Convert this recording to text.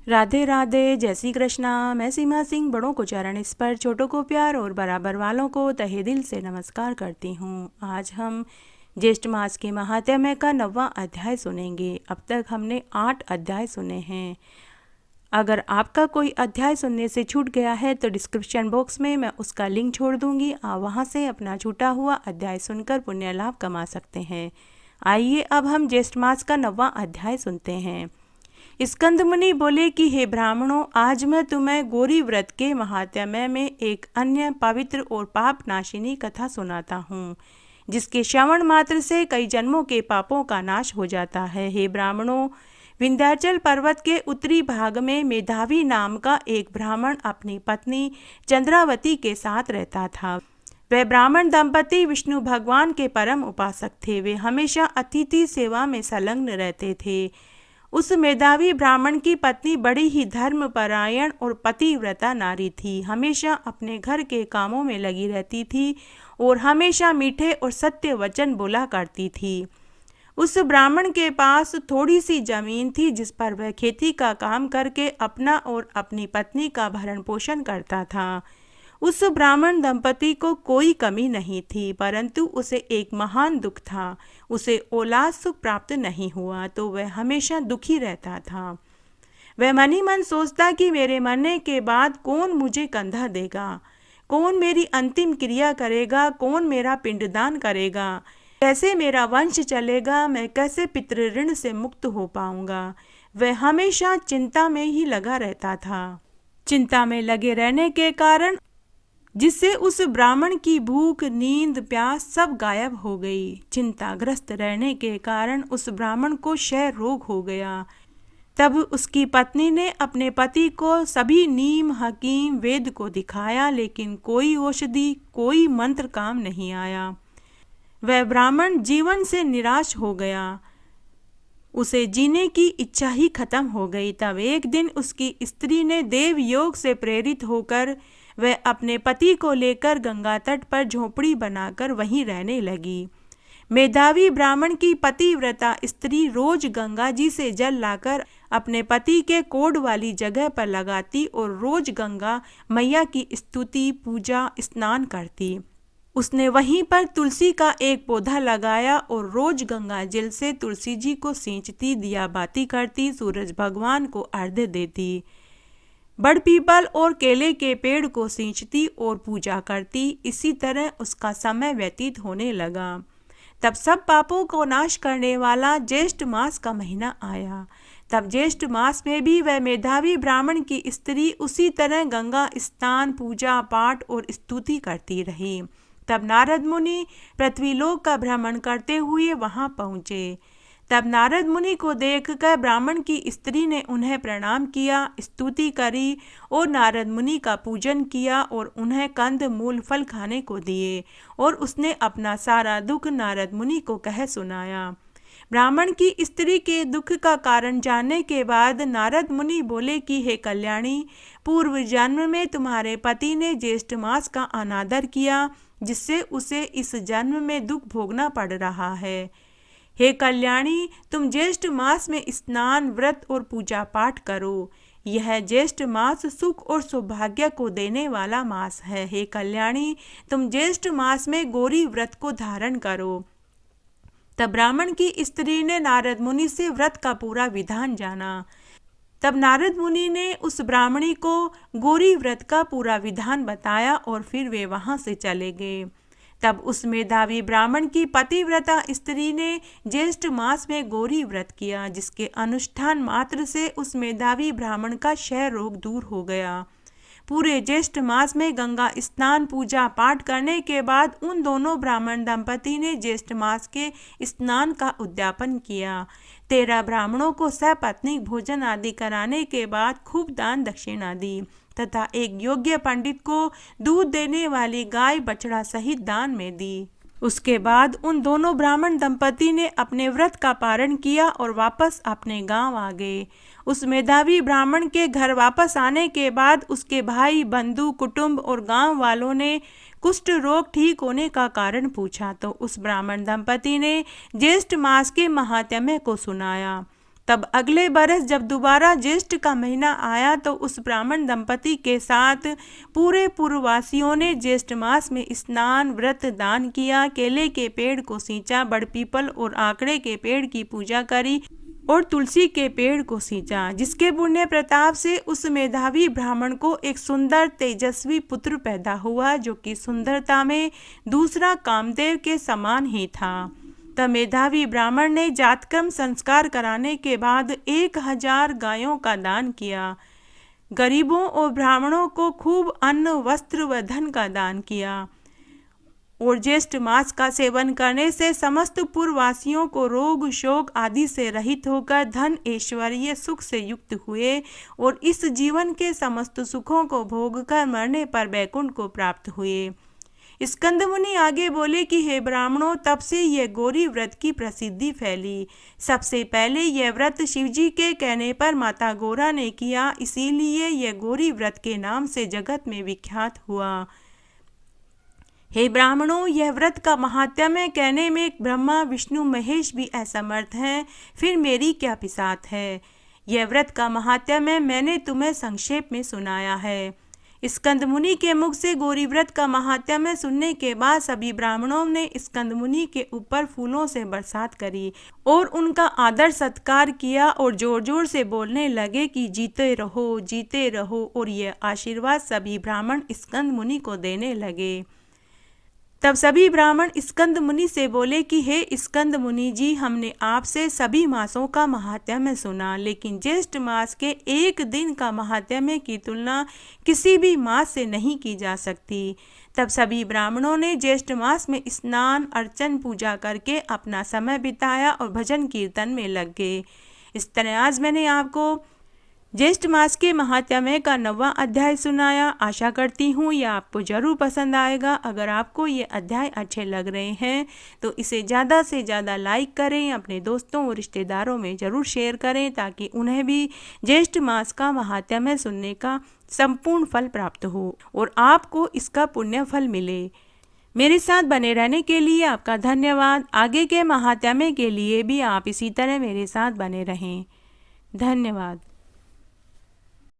राधे राधे, जय श्री कृष्णा। मैं सीमा सिंह बड़ों को चरण स्पर्श, छोटों को प्यार और बराबर वालों को तहे दिल से नमस्कार करती हूँ। आज हम ज्येष्ठ मास के महात्म्य का 9वां अध्याय सुनेंगे। अब तक हमने 8 अध्याय सुने हैं। अगर आपका कोई अध्याय सुनने से छूट गया है तो डिस्क्रिप्शन बॉक्स में मैं उसका लिंक छोड़ दूंगी। आप वहाँ से अपना छूटा हुआ अध्याय सुनकर पुण्य लाभ कमा सकते हैं। आइए अब हम ज्येष्ठ मास का 9वां अध्याय सुनते हैं। स्कंद मुनि बोले कि हे ब्राह्मणों, आज मैं तुम्हें गौरी व्रत के महात्म्य में एक अन्य पवित्र और पाप नाशिनी कथा सुनाता हूँ, जिसके श्रवण मात्र से कई जन्मों के पापों का नाश हो जाता है। हे ब्राह्मणों, विंध्याचल पर्वत के उत्तरी भाग में मेधावी नाम का एक ब्राह्मण अपनी पत्नी चंद्रावती के साथ रहता था। वे ब्राह्मण दंपति विष्णु भगवान के परम उपासक थे। वे हमेशा अतिथि सेवा में संलग्न रहते थे। उस मेधावी ब्राह्मण की पत्नी बड़ी ही धर्मपरायण और पतिव्रता नारी थी। हमेशा अपने घर के कामों में लगी रहती थी और हमेशा मीठे और सत्य वचन बोला करती थी। उस ब्राह्मण के पास थोड़ी सी जमीन थी, जिस पर वह खेती का काम करके अपना और अपनी पत्नी का भरण पोषण करता था। उस ब्राह्मण दंपति को कोई कमी नहीं थी, परंतु उसे एक महान दुख था। उसे औलाद सुख प्राप्त नहीं हुआ तो वह हमेशा दुखी रहता था। वह मन ही मन सोचता कि मेरे मरने के बाद कौन मुझे कंधा देगा, कौन मेरी अंतिम क्रिया करेगा, कौन मेरा पिंडदान करेगा, कैसे मेरा वंश चलेगा, मैं कैसे पितृ ऋण से मुक्त हो पाऊंगा। वह हमेशा चिंता में ही लगा रहता था। चिंता में लगे रहने के कारण जिससे उस ब्राह्मण की भूख, नींद, प्यास सब गायब हो गई। चिंताग्रस्त रहने के कारण उस ब्राह्मण को क्षय रोग हो गया। तब उसकी पत्नी ने अपने पति को सभी नीम, हकीम, वेद को दिखाया, लेकिन कोई औषधि, कोई मंत्र काम नहीं आया। वह ब्राह्मण जीवन से निराश हो गया। उसे जीने की इच्छा ही खत्म हो गई। तब एक दिन उसकी स्त्री ने देव योग से प्रेरित होकर वह अपने पति को लेकर गंगा तट पर झोपड़ी बनाकर वहीं रहने लगी। मेधावी ब्राह्मण की पतिव्रता स्त्री रोज गंगा जी से जल लाकर अपने पति के कोड वाली जगह पर लगाती और रोज गंगा मैया की स्तुति, पूजा, स्नान करती। उसने वहीं पर तुलसी का एक पौधा लगाया और रोज गंगा जल से तुलसी जी को सींचती, दिया बाती करती, सूरज भगवान को अर्घ्य देती, बड़ पीपल और केले के पेड़ को सींचती और पूजा करती। इसी तरह उसका समय व्यतीत होने लगा। तब सब पापों को नाश करने वाला ज्येष्ठ मास का महीना आया। तब ज्येष्ठ मास में भी वह मेधावी ब्राह्मण की स्त्री उसी तरह गंगा स्नान, पूजा पाठ और स्तुति करती रही। तब नारद मुनि पृथ्वीलोक का भ्रमण करते हुए वहां पहुंचे। तब नारद मुनि को देखकर ब्राह्मण की स्त्री ने उन्हें प्रणाम किया, स्तुति करी और नारद मुनि का पूजन किया और उन्हें कंद मूल फल खाने को दिए और उसने अपना सारा दुख नारद मुनि को कह सुनाया। ब्राह्मण की स्त्री के दुख का कारण जानने के बाद नारद मुनि बोले कि हे कल्याणी, पूर्व जन्म में तुम्हारे पति ने ज्येष्ठ मास का अनादर किया, जिससे उसे इस जन्म में दुख भोगना पड़ रहा है। हे कल्याणी, तुम ज्येष्ठ मास में स्नान, व्रत और पूजा पाठ करो। यह ज्येष्ठ मास सुख और सौभाग्य को देने वाला मास है। हे कल्याणी, तुम ज्येष्ठ मास में गौरी व्रत को धारण करो। तब ब्राह्मण की स्त्री ने नारद मुनि से व्रत का पूरा विधान जाना। तब नारद मुनि ने उस ब्राह्मणी को गौरी व्रत का पूरा विधान बताया और फिर वे वहां से चले गए। तब उस मेधावी ब्राह्मण की पतिव्रता स्त्री ने ज्येष्ठ मास में गौरी व्रत किया, जिसके अनुष्ठान मात्र से उस मेधावी ब्राह्मण का क्षय रोग दूर हो गया। पूरे ज्येष्ठ मास में गंगा स्नान, पूजा पाठ करने के बाद उन दोनों ब्राह्मण दंपति ने ज्येष्ठ मास के स्नान का उद्यापन किया। 13 ब्राह्मणों को सपत्नीक भोजन आदि कराने के बाद खूब दान दक्षिणा दी तथा एक योग्य पंडित को दूध देने वाली गाय बछड़ा सहित दान में दी। उसके बाद उन दोनों ब्राह्मण दंपति ने अपने व्रत का पारण किया और वापस अपने गांव आ गए। उस मेधावी ब्राह्मण के घर वापस आने के बाद उसके भाई, बंधु, कुटुंब और गांव वालों ने कुष्ठ रोग ठीक होने का कारण पूछा तो उस ब्राह्मण दंपति ने ज्येष्ठ मास के महात्म्य को सुनाया। तब अगले बरस जब दोबारा ज्येष्ठ का महीना आया तो उस ब्राह्मण दंपति के साथ पूरे पूर्ववासियों ने ज्येष्ठ मास में स्नान, व्रत, दान किया, केले के पेड़ को सींचा, बड़ पीपल और आकड़े के पेड़ की पूजा करी और तुलसी के पेड़ को सींचा, जिसके पुण्य प्रताप से उस मेधावी ब्राह्मण को एक सुंदर तेजस्वी पुत्र पैदा हुआ, जो कि सुंदरता में दूसरा कामदेव के समान ही था। तब मेधावी ब्राह्मण ने जातक्रम संस्कार कराने के बाद 1000 गायों का दान किया, गरीबों और ब्राह्मणों को खूब अन्न, वस्त्र व धन का दान किया और ज्येष्ठ मास का सेवन करने से समस्त पूर्ववासियों को रोग, शोक आदि से रहित होकर धन, ऐश्वर्य, सुख से युक्त हुए और इस जीवन के समस्त सुखों को भोगकर मरने पर वैकुंठ को प्राप्त हुए। स्कंद मुनि आगे बोले कि हे ब्राह्मणों, तब से यह गौरी व्रत की प्रसिद्धि फैली। सबसे पहले यह व्रत शिवजी के कहने पर माता गौरा ने किया, इसीलिए यह गौरी व्रत के नाम से जगत में विख्यात हुआ। हे ब्राह्मणों, यह व्रत का महात्म्य कहने में ब्रह्मा, विष्णु, महेश भी असमर्थ हैं, फिर मेरी क्या पिसात है। यह व्रत का महात्म्य मैंने तुम्हें संक्षेप में सुनाया है। स्कंद मुनि के मुख से गौरी व्रत का महात्म्य सुनने के बाद सभी ब्राह्मणों ने स्कंद मुनि के ऊपर फूलों से बरसात करी और उनका आदर सत्कार किया और जोर जोर से बोलने लगे कि जीते रहो, और यह आशीर्वाद सभी ब्राह्मण स्कंद मुनि को देने लगे। तब सभी ब्राह्मण स्कंद मुनि से बोले कि हे स्कंद मुनि जी, हमने आपसे सभी मासों का महात्म्य सुना, लेकिन ज्येष्ठ मास के एक दिन का महात्म्य की तुलना किसी भी मास से नहीं की जा सकती। तब सभी ब्राह्मणों ने ज्येष्ठ मास में स्नान, अर्चन, पूजा करके अपना समय बिताया और भजन कीर्तन में लग गए। इस तरह आज मैंने आपको ज्येष्ठ मास के महात्म्य का 9वां अध्याय सुनाया। आशा करती हूँ यह आपको ज़रूर पसंद आएगा। अगर आपको ये अध्याय अच्छे लग रहे हैं तो इसे ज़्यादा से ज़्यादा लाइक करें, अपने दोस्तों और रिश्तेदारों में ज़रूर शेयर करें, ताकि उन्हें भी ज्येष्ठ मास का महात्म्य सुनने का संपूर्ण फल प्राप्त हो और आपको इसका पुण्य फल मिले। मेरे साथ बने रहने के लिए आपका धन्यवाद। आगे के महात्म्य के लिए भी आप इसी तरह मेरे साथ बने रहें। धन्यवाद।